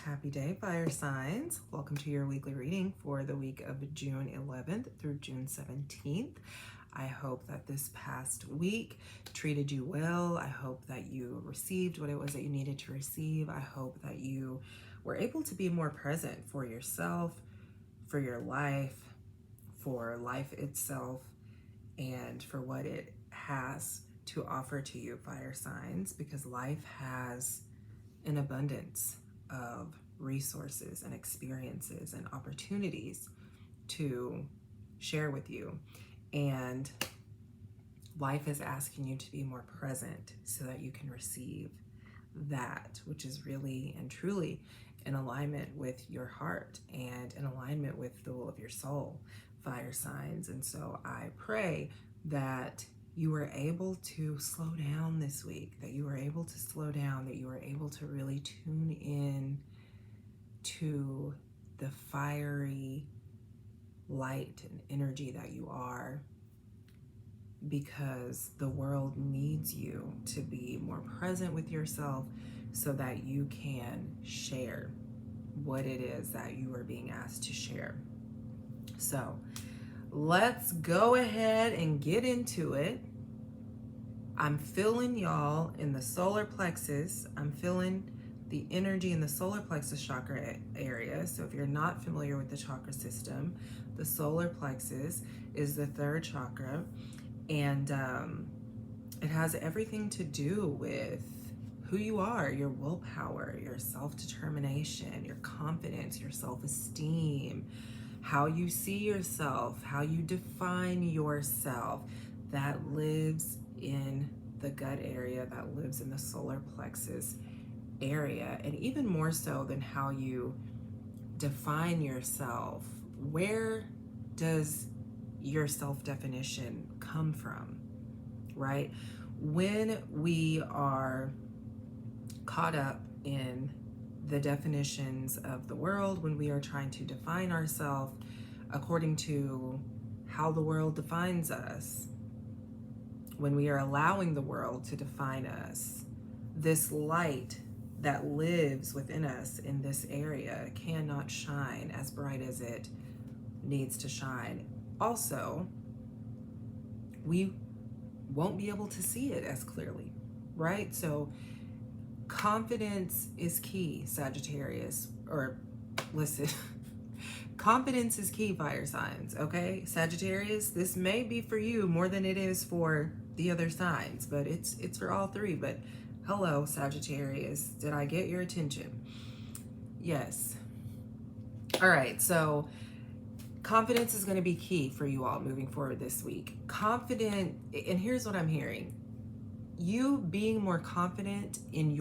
Happy day, fire signs. Welcome to your weekly reading for the week of June 11th through June 17th. I hope that this past week treated you well. I hope that you received what it was that you needed to receive. I hope that you were able to be more present for yourself, for your life, for life itself, and for what it has to offer to you, fire signs, because life has an abundance of resources and experiences and opportunities to share with you. And life is asking you to be more present so that you can receive that which is really and truly in alignment with your heart and in alignment with the will of your soul, fire signs. And so I pray that you were able to slow down this week, that you were able to slow down, that you were able to really tune in to the fiery light and energy that you are, because the world needs you to be more present with yourself so that you can share what it is that you are being asked to share. So let's go ahead and get into it. I'm feeling y'all in the solar plexus. I'm feeling the energy in the solar plexus chakra area. So if you're not familiar with the chakra system, the solar plexus is the third chakra, and it has everything to do with who you are, your willpower, your self-determination, your confidence, your self-esteem, how you see yourself, how you define yourself. That lives in the gut area, that lives in the solar plexus area. And even more so than how you define yourself, where does your self-definition come from, right? When we are caught up in the definitions of the world, when we are trying to define ourselves according to how the world defines us, when we are allowing the world to define us, this light that lives within us in this area cannot shine as bright as it needs to shine. Also, we won't be able to see it as clearly, right? So confidence is key, Sagittarius, or listen, confidence is key, fire signs, okay? Sagittarius, this may be for you more than it is for the other signs, but it's for all three. But hello, Sagittarius, did I get your attention? Yes. All right, so confidence is going to be key for you all moving forward this week. Confident, and here's what I'm hearing. You being more confident in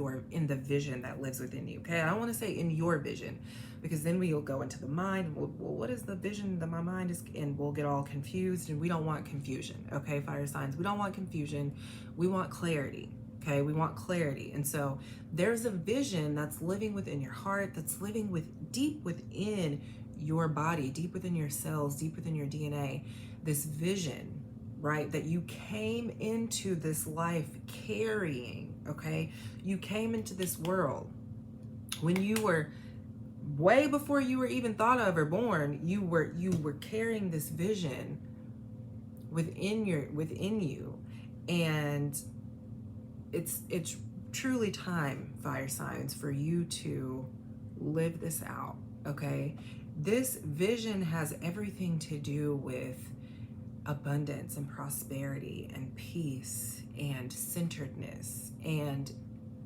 the vision that lives within you, okay? I don't want to say in your vision, because then we'll go into the mind. Well, what is the vision that my mind is, and we'll get all confused, and we don't want confusion, okay, fire signs? We don't want confusion. We want clarity, okay? We want clarity. And so there's a vision that's living within your heart, that's living deep within your body, deep within your cells, deep within your DNA, this vision, right, that you came into this life carrying, okay? You came into this world when you were way before you were even thought of or born. You were carrying this vision within you, and it's truly time, fire signs, for you to live this out, okay? This vision has everything to do with abundance and prosperity and peace and centeredness and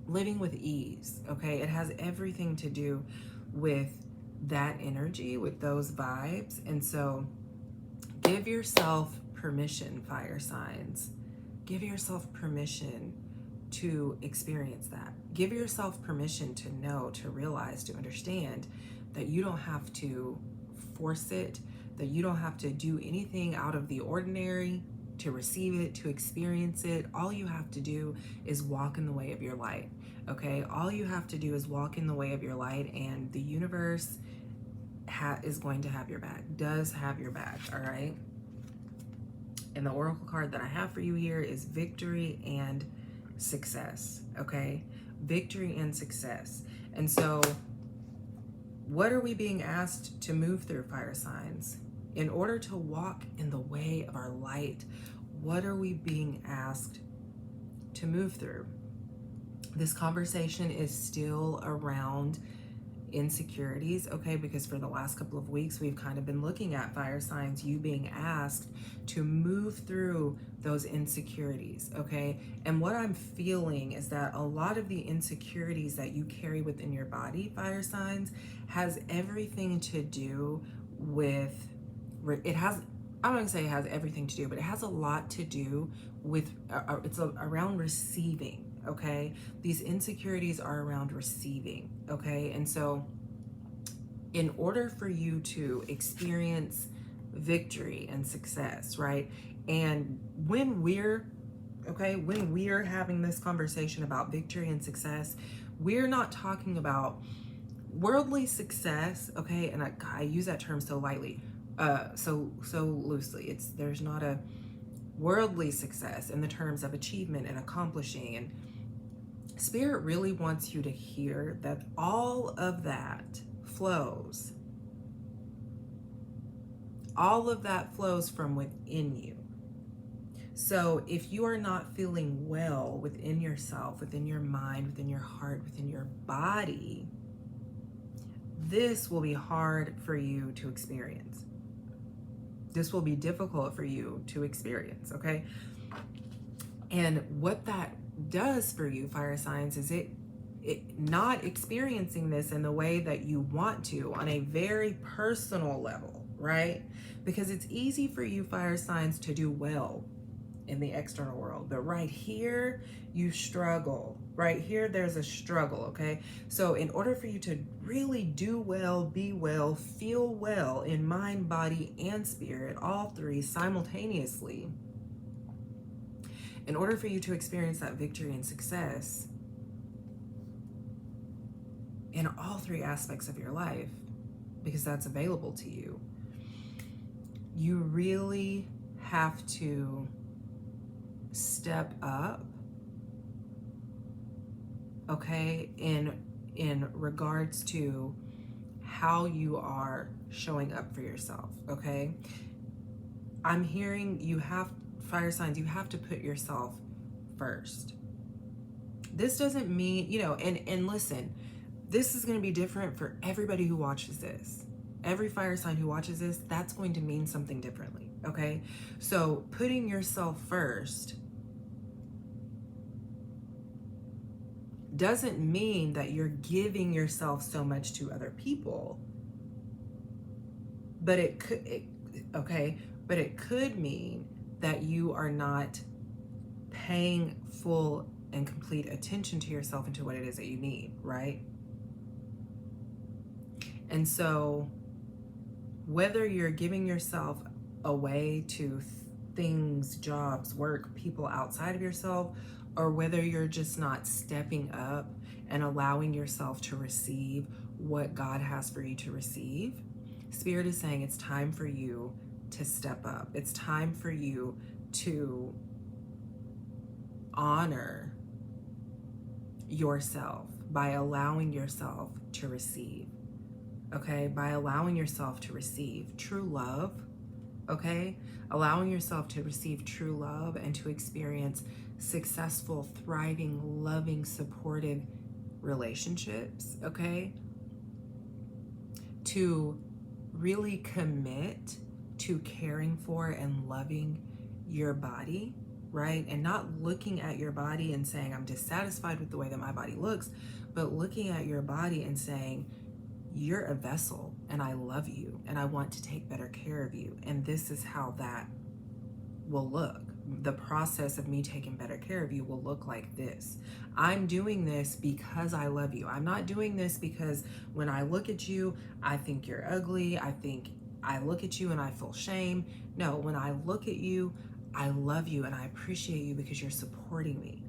living with ease, okay? It has everything to do with that energy, with those vibes. And so give yourself permission, fire signs. Give yourself permission to experience that. Give yourself permission to know, to realize, to understand that you don't have to force it, that you don't have to do anything out of the ordinary to receive it, to experience it. All you have to do is walk in the way of your light, okay? All you have to do is walk in the way of your light, and the universe is going to have your back, does have your back, all right? And the oracle card that I have for you here is victory and success, okay? Victory and success. And so What are we being asked to move through, fire signs? In order to walk in the way of our light, what are we being asked to move through? This conversation is still around insecurities, okay? Because for the last couple of weeks, we've kind of been looking at, fire signs, you being asked to move through those insecurities, okay? And what I'm feeling is that a lot of the insecurities that you carry within your body, fire signs, has everything to do with, it has, I'm not gonna say it has everything to do, but it has a lot to do with, it's around receiving, okay? These insecurities are around receiving, okay? And so in order for you to experience victory and success, right? And when we're having this conversation about victory and success, we're not talking about worldly success, okay? And I use that term so lightly, so loosely. There's not a worldly success in the terms of achievement and accomplishing, and Spirit really wants you to hear that all of that flows. All of that flows from within you. So if you are not feeling well within yourself, within your mind, within your heart, within your body, this will be hard for you to experience. This will be difficult for you to experience, okay? And what that does for you, fire signs, is it not experiencing this in the way that you want to on a very personal level, right? Because it's easy for you, fire signs, to do well in the external world, but right here you struggle. Right here there's a struggle, okay? So in order for you to really do well, be well, feel well in mind, body, and spirit, all three simultaneously, in order for you to experience that victory and success in all three aspects of your life, because that's available to you, you really have to step up, okay, in regards to how you are showing up for yourself, okay? I'm hearing you have, fire signs, you have to put yourself first. This doesn't mean, and listen, this is going to be different for everybody who watches this. Every fire sign who watches this, that's going to mean something differently, okay? So putting yourself first doesn't mean that you're giving yourself so much to other people, but it could mean that you are not paying full and complete attention to yourself and to what it is that you need, right? And so whether you're giving yourself away to things, jobs, work, people outside of yourself, or whether you're just not stepping up and allowing yourself to receive what God has for you to receive, Spirit is saying it's time for you to step up. It's time for you to honor yourself by allowing yourself to receive, okay? By allowing yourself to receive true love, okay? Allowing yourself to receive true love and to experience successful, thriving, loving, supportive relationships, okay? To really commit to caring for and loving your body, right? And not looking at your body and saying, I'm dissatisfied with the way that my body looks, but looking at your body and saying, you're a vessel and I love you and I want to take better care of you. And this is how that will look. The process of me taking better care of you will look like this. I'm doing this because I love you. I'm not doing this because when I look at you, I think you're ugly. I look at you and I feel shame. No, when I look at you, I love you and I appreciate you because you're supporting me,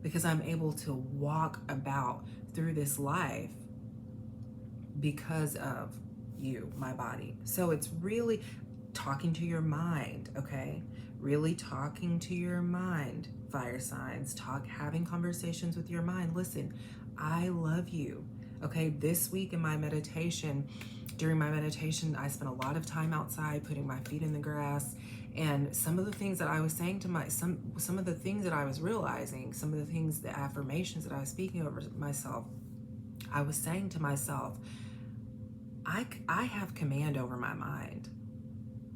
because I'm able to walk about through this life because of you, my body. So it's really talking to your mind, okay? Really talking to your mind, fire signs. Having conversations with your mind. Listen, I love you. Okay, this week in my meditation, during my meditation, I spent a lot of time outside putting my feet in the grass. And some of the things that I was saying to some of the things that I was realizing, some of the things, the affirmations that I was speaking over myself, I was saying to myself, I have command over my mind.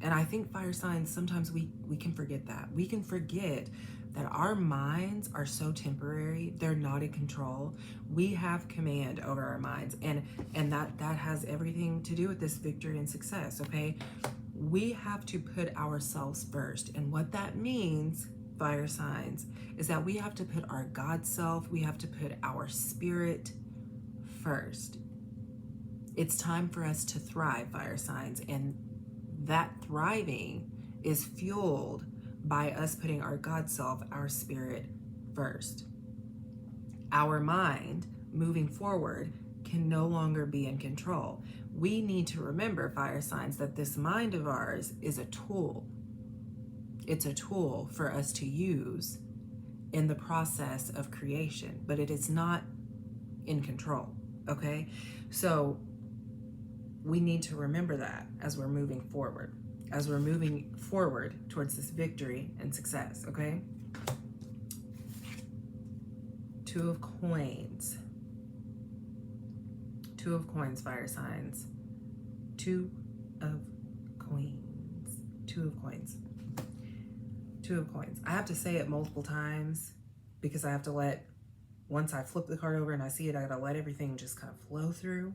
And I think fire signs, sometimes we can forget that. We can forget that our minds are so temporary. They're not in control. We have command over our minds. And that has everything to do with this victory and success, okay? We have to put ourselves first. And what that means, fire signs, is that we have to put our God self, we have to put our spirit first. It's time for us to thrive, fire signs. And that thriving is fueled by us putting our God self, our spirit first. Our mind, moving forward, can no longer be in control. We need to remember, fire signs, that this mind of ours is a tool. It's a tool for us to use in the process of creation, but it is not in control, okay? So we need to remember that as we're moving forward, towards this victory and success, okay? Two of Coins, fire signs. Two of Coins. I have to say it multiple times because I have to once I flip the card over and I see it, I gotta let everything just kind of flow through.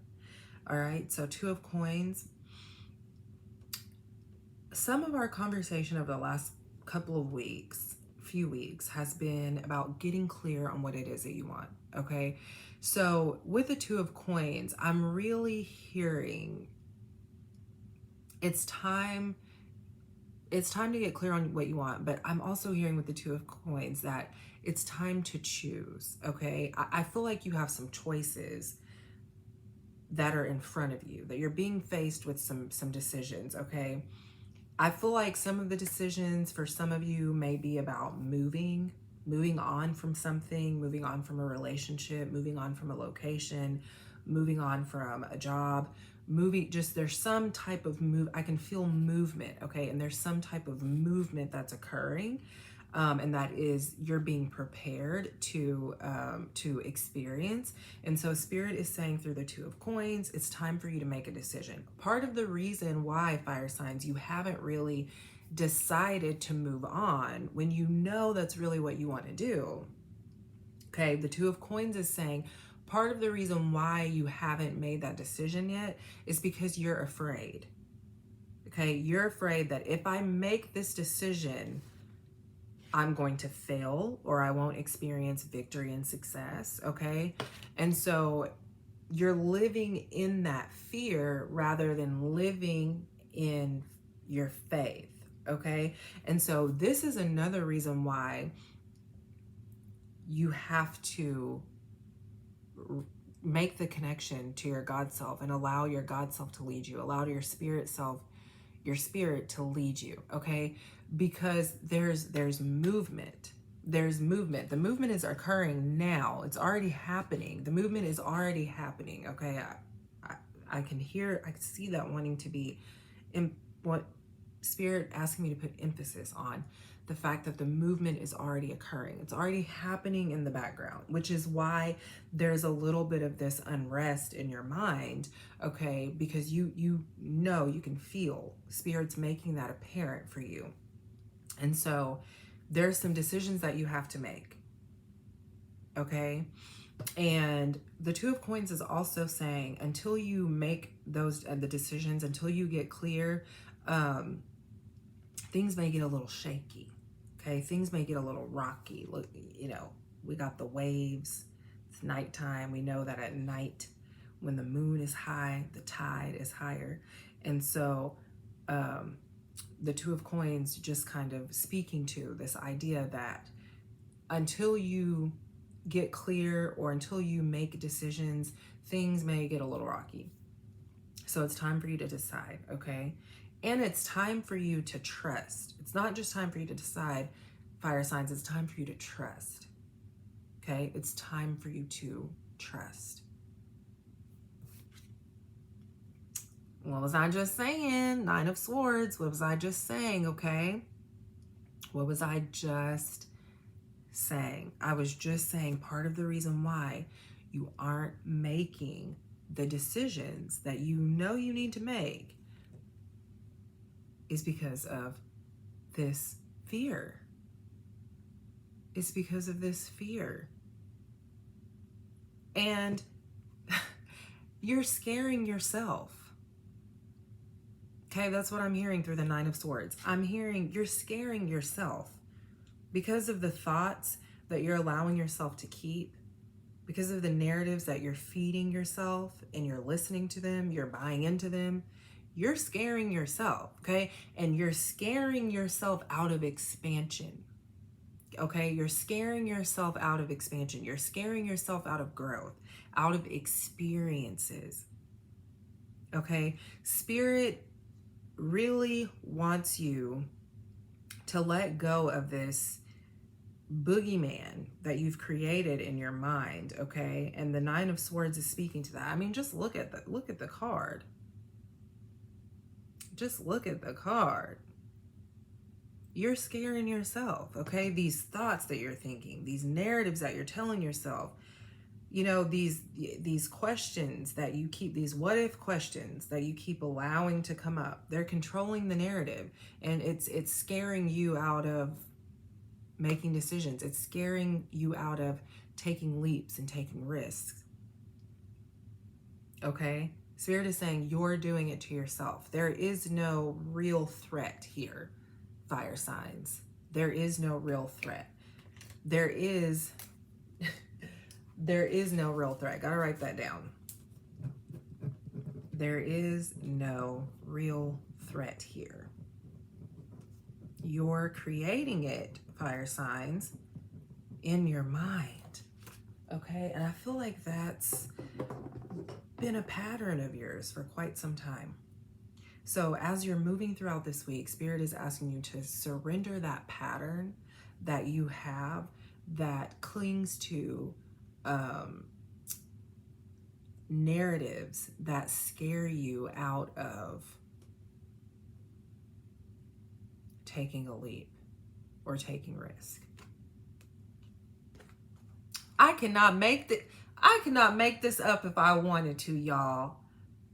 All right, so Two of Coins. Some of our conversation over the last few weeks, has been about getting clear on what it is that you want, okay? So with the Two of Coins, I'm really hearing it's time to get clear on what you want, but I'm also hearing with the Two of Coins that it's time to choose, okay? I feel like you have some choices that are in front of you, that you're being faced with some decisions, okay? I feel like some of the decisions for some of you may be about moving on from something, moving on from a relationship, moving on from a location, moving on from a job, there's some type of I can feel movement, okay? And there's some type of movement that's occurring. And that is you're being prepared to experience. And so Spirit is saying through the Two of Coins, it's time for you to make a decision. Part of the reason why, fire signs, you haven't really decided to move on when you know that's really what you want to do, okay, the Two of Coins is saying part of the reason why you haven't made that decision yet is because you're afraid, okay? You're afraid that if I make this decision, I'm going to fail or I won't experience victory and success, okay? And so you're living in that fear rather than living in your faith, okay? And so this is another reason why you have to make the connection to your God self and allow your God self to lead you, allow your spirit to lead you, okay? Because there's movement. The movement is occurring now. It's already happening. The movement is already happening, okay? I can see that wanting to be in what Spirit asking me to put emphasis on the fact that the movement is already occurring. It's already happening in the background, which is why there's a little bit of this unrest in your mind, okay? Because you know, you can feel Spirit's making that apparent for you. And so there's some decisions that you have to make, okay? And the Two of Coins is also saying until you make those the decisions, until you get clear, things may get a little shaky, okay? Things may get a little rocky. Look, we got the waves. It's nighttime. We know that at night when the moon is high, the tide is higher. And so the Two of Coins just kind of speaking to this idea that until you get clear or until you make decisions, things may get a little rocky. So it's time for you to decide, okay? And it's time for you to trust. It's not just time for you to decide, fire signs, it's time for you to trust, okay? It's time for you to trust. What was I just saying? Nine of Swords. What was I just saying? Okay. What was I just saying? I was just saying part of the reason why you aren't making the decisions that you know you need to make is because of this fear. It's because of this fear. And you're scaring yourself. Okay, that's what I'm hearing through the Nine of Swords. I'm hearing you're scaring yourself because of the thoughts that you're allowing yourself to keep, because of the narratives that you're feeding yourself and you're listening to them, you're buying into them. You're scaring yourself, okay? And you're scaring yourself out of expansion, okay? You're scaring yourself out of expansion. You're scaring yourself out of growth, out of experiences, okay? Spirit really wants you to let go of this boogeyman that you've created in your mind, okay? And the Nine of Swords is speaking to that. I mean, just look at the card. Just look at the card. You're scaring yourself, okay? These thoughts that you're thinking, these narratives that you're telling yourself, you know, these questions that you keep, these what if questions that you keep allowing to come up, they're controlling the narrative, and it's scaring you out of making decisions. It's scaring you out of taking leaps and taking risks, okay? Spirit is saying you're doing it to yourself. There is no real threat here, fire signs. There is no real threat. There is no real threat. Gotta write that down. There is no real threat here. You're creating it, fire signs, in your mind, okay? And I feel like that's been a pattern of yours for quite some time. So as you're moving throughout this week, Spirit is asking you to surrender that pattern that you have that clings to narratives that scare you out of taking a leap or taking risk. I cannot make this up if I wanted to, y'all.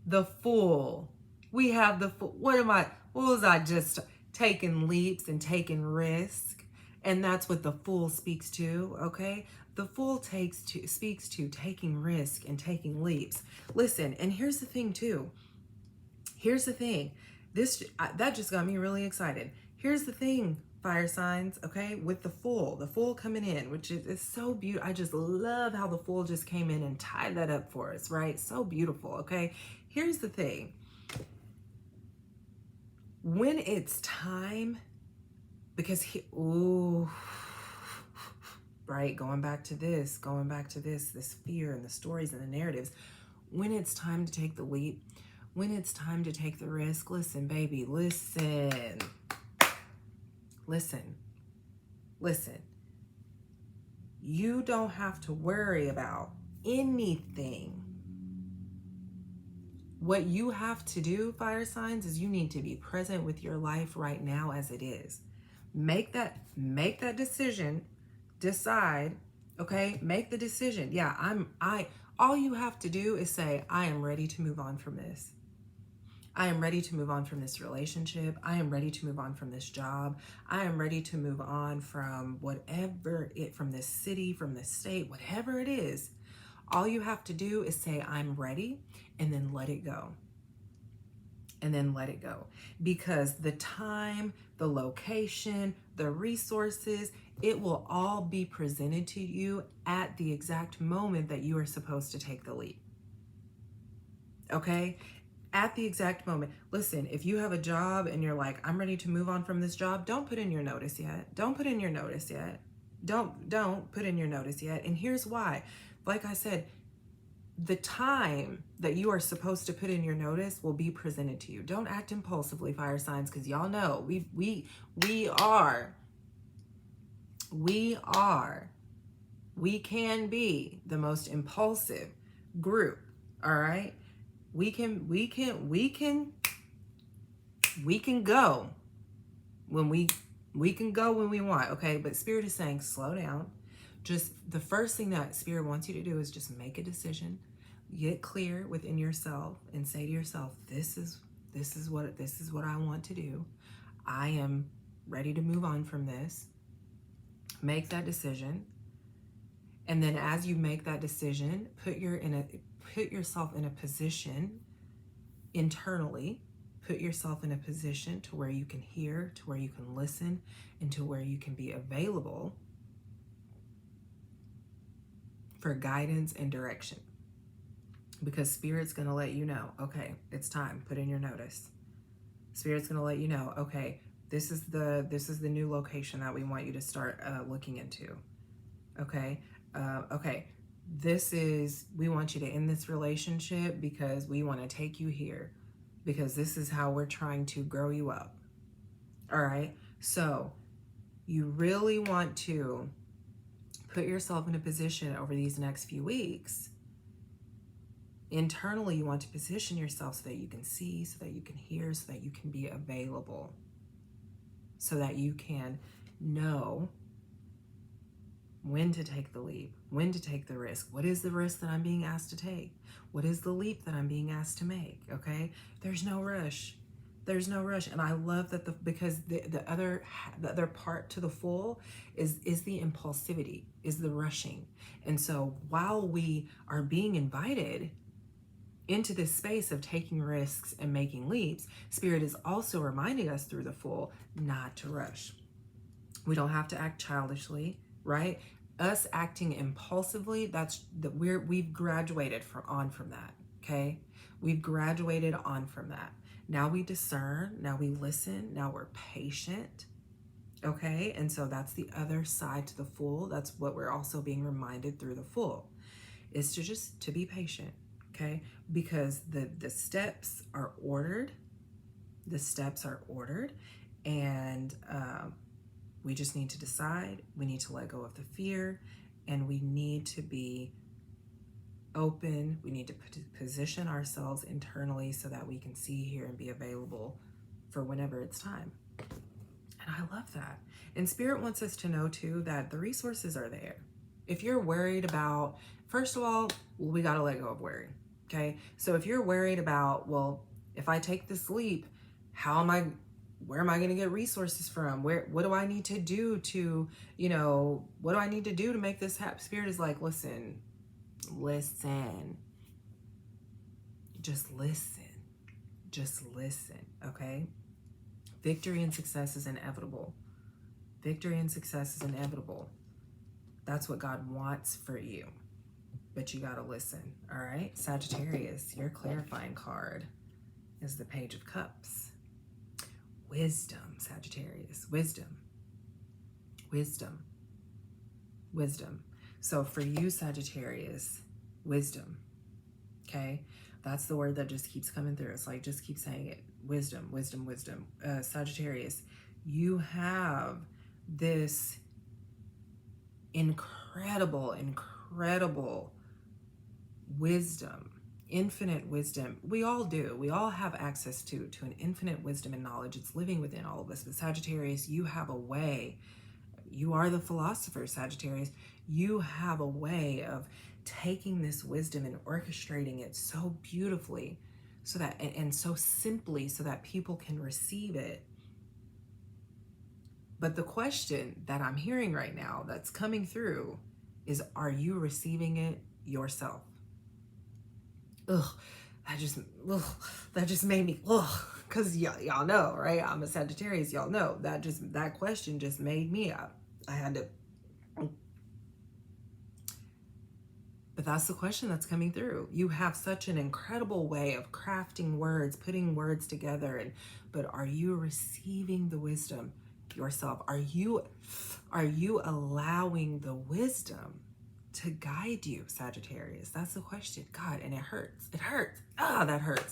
The Fool. We have the Fool. What was I just taking leaps and taking risk? And that's what the Fool speaks to, okay? The Fool speaks to taking risk and taking leaps. Listen, and here's the thing too. Here's the thing. That just got me really excited. Here's the thing, fire signs, okay? With the Fool coming in, which is so beautiful. I just love how the Fool just came in and tied that up for us, right? So beautiful, okay? Here's the thing. When it's time, because right, going back to this fear and the stories and the narratives. When it's time to take the leap, when it's time to take the risk, listen, baby, listen. You don't have to worry about anything. What you have to do, fire signs, is you need to be present with your life right now as it is. Make that decision. Decide, okay? Make the decision. Yeah, all you have to do is say, I am ready to move on from this. I am ready to move on from this relationship. I am ready to move on from this job. I am ready to move on from from this city, from this state, whatever it is. All you have to do is say, I'm ready, and then let it go. And then let it go. Because the time, the location, the resources, it will all be presented to you at the exact moment that you are supposed to take the leap. Okay? At the exact moment. Listen, if you have a job and you're like, I'm ready to move on from this job, don't put in your notice yet. Don't put in your notice yet. Don't put in your notice yet. And here's why. Like I said, the time that you are supposed to put in your notice will be presented to you. Don't act impulsively, fire signs, because y'all know we can be the most impulsive group, all right? We can go when we can go when we want, okay? But Spirit is saying, slow down. Just the first thing that Spirit wants you to do is just make a decision, get clear within yourself, and say to yourself, this is what I want to do. I am ready to move on from this. Make that decision. And then as you make that decision, put yourself in a position internally. Put yourself in a position to where you can hear, to where you can listen, and to where you can be available for guidance and direction. Because Spirit's going to let you know, okay, it's time. Put in your notice. Spirit's going to let you know, okay, this is the new location that we want you to start looking into. Okay, we want you to end this relationship because we want to take you here, because this is how we're trying to grow you up. All right, so you really want to put yourself in a position over these next few weeks. Internally, you want to position yourself so that you can see, so that you can hear, so that you can be available, so that you can know when to take the leap, when to take the risk. What is the risk that I'm being asked to take? What is the leap that I'm being asked to make? Okay, there's no rush. There's no rush. And I love that because the other part to the full is the impulsivity, is the rushing. And so while we are being invited into this space of taking risks and making leaps, Spirit is also reminding us through the full not to rush. We don't have to act childishly, right? Us acting impulsively, we've graduated from that, okay? We've graduated on from that. Now we discern, now we listen, now we're patient, okay? And so that's the other side to the full. That's what we're also being reminded through the full, is to be patient, okay? Because the steps are ordered. The steps are ordered, and we just need to decide. We need to let go of the fear, and we need to be open. We need to position ourselves internally so that we can see, hear, and be available for whenever it's time. And I love that. And Spirit wants us to know too that the resources are there. If you're worried about, first of all, we got to let go of worry. Okay. So if you're worried about, well, if I take this leap, where am I going to get resources from? What do I need to do to, what do I need to do to make this happen? Spirit is like, listen, just listen. Okay. Victory and success is inevitable. That's what God wants for you, but you got to listen. All right. Sagittarius, your clarifying card is the Page of Cups. Wisdom, Sagittarius, wisdom. So for you, Sagittarius, wisdom, okay? That's the word that just keeps coming through. It's like, just keep saying it. Wisdom. Sagittarius, you have this incredible wisdom, infinite wisdom. We all do. We all have access to an infinite wisdom and knowledge. It's living within all of us. But Sagittarius, you have a way. You are the philosopher, Sagittarius. You have a way of taking this wisdom and orchestrating it so beautifully, so that and so simply, so that people can receive it. But the question that I'm hearing right now that's coming through is, are you receiving it yourself? That just made me, because y'all know, right? I'm a Sagittarius, y'all know. That question just made me up. I had to. But that's the question that's coming through. You have such an incredible way of crafting words, putting words together, but are you receiving the wisdom yourself? Are you allowing the wisdom to guide you, Sagittarius? That's the question. God, and it hurts. That hurts.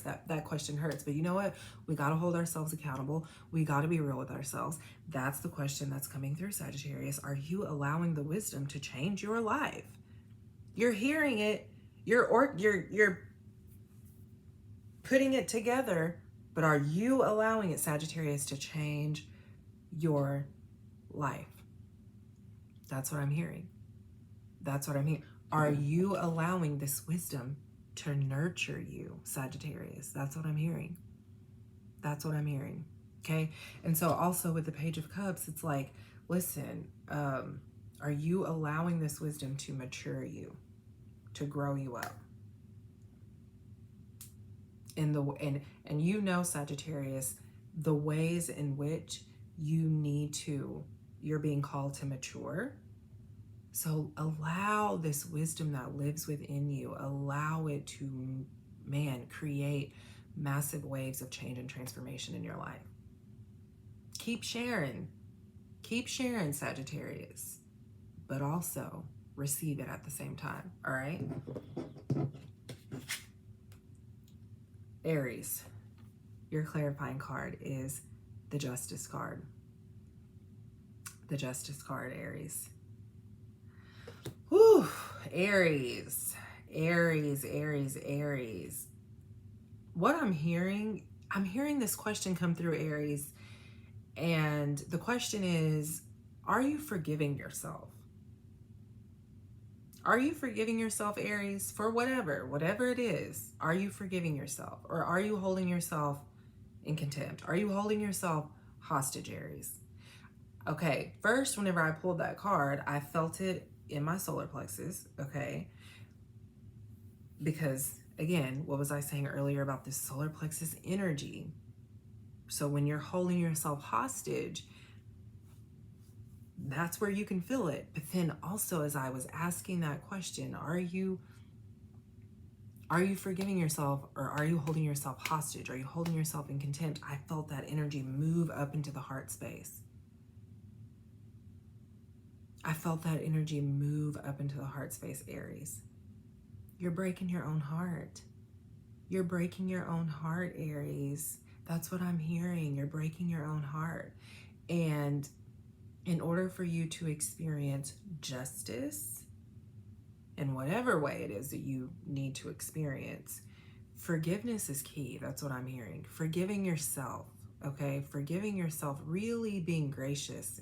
That question hurts. But you know what? We got to hold ourselves accountable. We got to be real with ourselves. That's the question that's coming through, Sagittarius. Are you allowing the wisdom to change your life? You're hearing it. You're putting it together, but are you allowing it, Sagittarius, to change your life? That's what I'm hearing. That's what I'm hearing. Are you allowing this wisdom to nurture you, Sagittarius? That's what I'm hearing. That's what I'm hearing. Okay. And so also with the Page of Cups, it's like, listen, are you allowing this wisdom to mature you, to grow you up? And you know, Sagittarius, the ways in which you're being called to mature. So allow this wisdom that lives within you, allow it to, create massive waves of change and transformation in your life. Keep sharing, Sagittarius, but also receive it at the same time, all right? Aries, your clarifying card is the Justice card. The Justice card, Aries. Whew, Aries. What I'm hearing this question come through, Aries, and the question is, are you forgiving yourself? Are you forgiving yourself, Aries, for whatever it is? Are you forgiving yourself, or are you holding yourself in contempt? Are you holding yourself hostage, Aries? Okay, first, whenever I pulled that card, I felt it in my solar plexus, okay? Because, again, what was I saying earlier about this solar plexus energy? So when you're holding yourself hostage, that's where you can feel it. But then also, as I was asking that question, are you forgiving yourself, or are you holding yourself hostage? Are you holding yourself in contempt? I felt that energy move up into the heart space. I felt that energy move up into the heart space, Aries. You're breaking your own heart. You're breaking your own heart, Aries. That's what I'm hearing. You're breaking your own heart. And in order for you to experience justice in whatever way it is that you need to experience, forgiveness is key. That's what I'm hearing. Forgiving yourself, okay? Forgiving yourself, really being gracious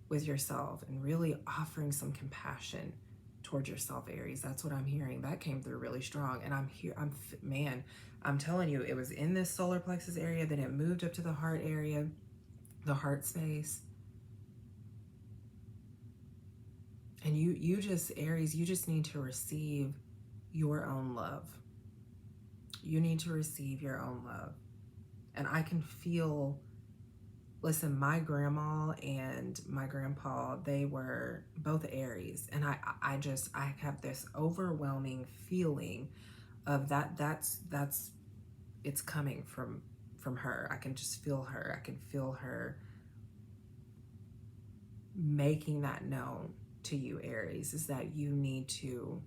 with yourself and really offering some compassion towards yourself, Aries. That's what I'm hearing. That came through really strong. And I'm telling you, it was in this solar plexus area, then it moved up to the heart area, the heart space. And you just, Aries, you just need to receive your own love. You need to receive your own love. And I can feel, listen, my grandma and my grandpa, they were both Aries. And I have this overwhelming feeling of that's it's coming from her. I can just feel her. I can feel her making that known to you, Aries, is that you need to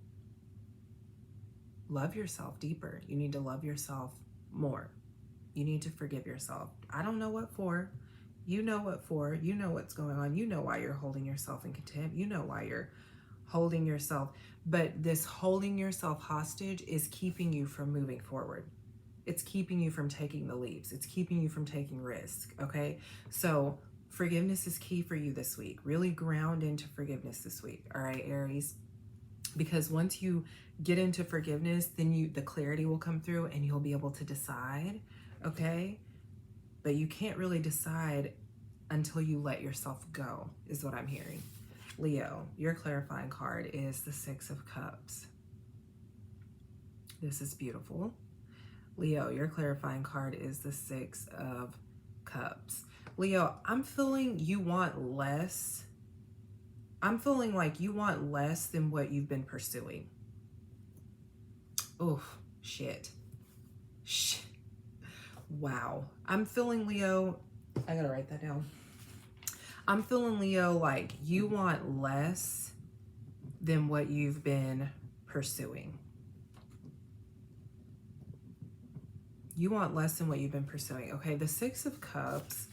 love yourself deeper. You need to love yourself more. You need to forgive yourself. I don't know what for. You know what for. You know what's going on. You know why you're holding yourself in contempt. You know why you're holding yourself. But this holding yourself hostage is keeping you from moving forward. It's keeping you from taking the leaps. It's keeping you from taking risk, okay? So forgiveness is key for you this week. Really ground into forgiveness this week, all right, Aries? Because once you get into forgiveness, then the clarity will come through and you'll be able to decide, okay? But you can't really decide until you let yourself go, is what I'm hearing. Leo, your clarifying card is the Six of Cups. This is beautiful. Leo, your clarifying card is the Six of Cups. Leo, I'm feeling you want less. I'm feeling like you want less than what you've been pursuing. Oh, shit. Wow. I'm feeling, Leo, I gotta write that down. I'm feeling, Leo, like you want less than what you've been pursuing. You want less than what you've been pursuing. Okay, the Six of Cups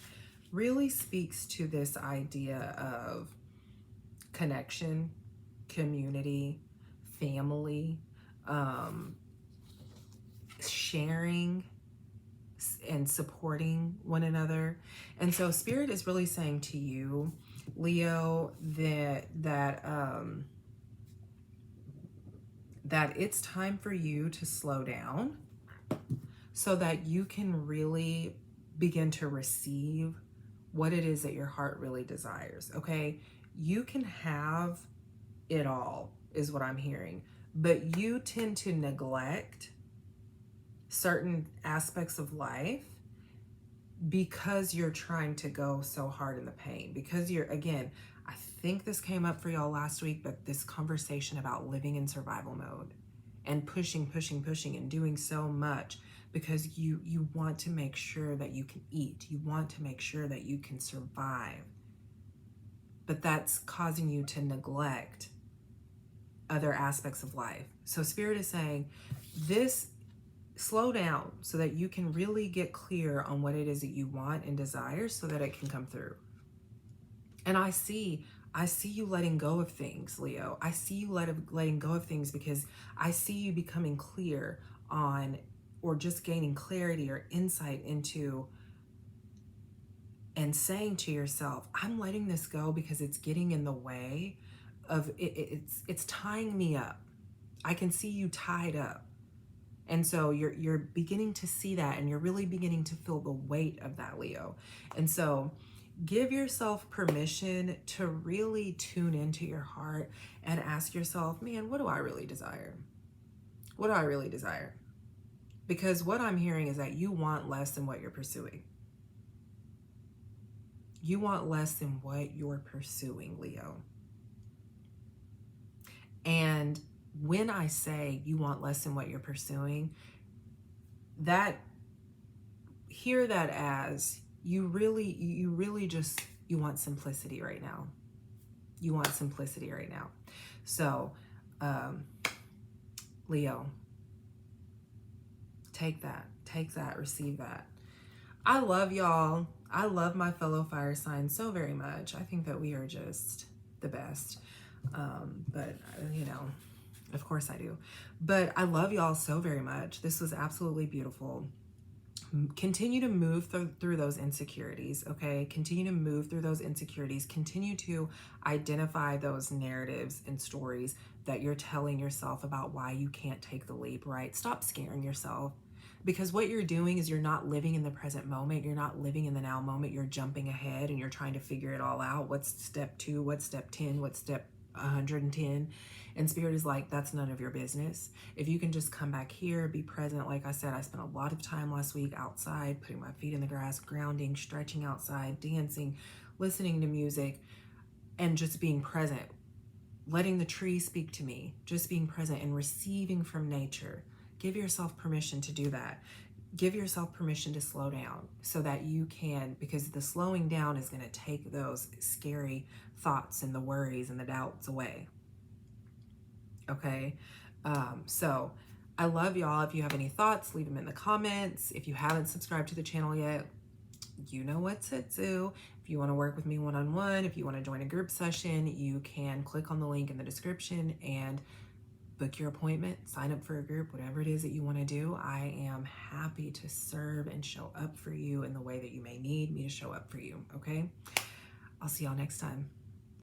really speaks to this idea of connection, community, family, sharing and supporting one another. And so Spirit is really saying to you, Leo, that it's time for you to slow down so that you can really begin to receive what it is that your heart really desires. Okay, you can have it all, is what I'm hearing, but you tend to neglect certain aspects of life because you're trying to go so hard in the pain. Because you're, again, I think this came up for y'all last week, but this conversation about living in survival mode and pushing and doing so much because you want to make sure that you can eat. You want to make sure that you can survive. But that's causing you to neglect other aspects of life. So Spirit is saying, slow down so that you can really get clear on what it is that you want and desire so that it can come through. And I see you letting go of things, Leo. I see you letting go of things because I see you becoming clear on, or just gaining clarity or insight into, and saying to yourself, I'm letting this go because it's getting in the way of it's tying me up. I can see you tied up. And so you're beginning to see that, and you're really beginning to feel the weight of that, Leo. And so give yourself permission to really tune into your heart and ask yourself, man, what do I really desire? What do I really desire? Because what I'm hearing is that you want less than what you're pursuing. You want less than what you're pursuing, Leo. And when I say you want less than what you're pursuing, hear that as you really just, you want simplicity right now. You want simplicity right now. So, Leo, take that, receive that. I love y'all. I love my fellow fire signs so very much. I think that we are just the best. But you know, of course I do. But I love y'all so very much. This was absolutely beautiful. Continue to move through those insecurities, okay? Continue to move through those insecurities. Continue to identify those narratives and stories that you're telling yourself about why you can't take the leap, right? Stop scaring yourself, because what you're doing is you're not living in the present moment. You're not living in the now moment. You're jumping ahead and you're trying to figure it all out. What's step 2? What's step 10? What's step 110? And Spirit is like, that's none of your business. If you can just come back here, be present. Like I said, I spent a lot of time last week outside, putting my feet in the grass, grounding, stretching outside, dancing, listening to music, and just being present, letting the trees speak to me, just being present and receiving from nature. Give yourself permission to do that. Give yourself permission to slow down so that you can, because the slowing down is going to take those scary thoughts and the worries and the doubts away. Okay, so I love y'all. If you have any thoughts, leave them in the comments. If you haven't subscribed to the channel yet, you know what to do. If you want to work with me one-on-one, if you want to join a group session, you can click on the link in the description and book your appointment, sign up for a group, whatever it is that you want to do. I am happy to serve and show up for you in the way that you may need me to show up for you, okay? I'll see y'all next time.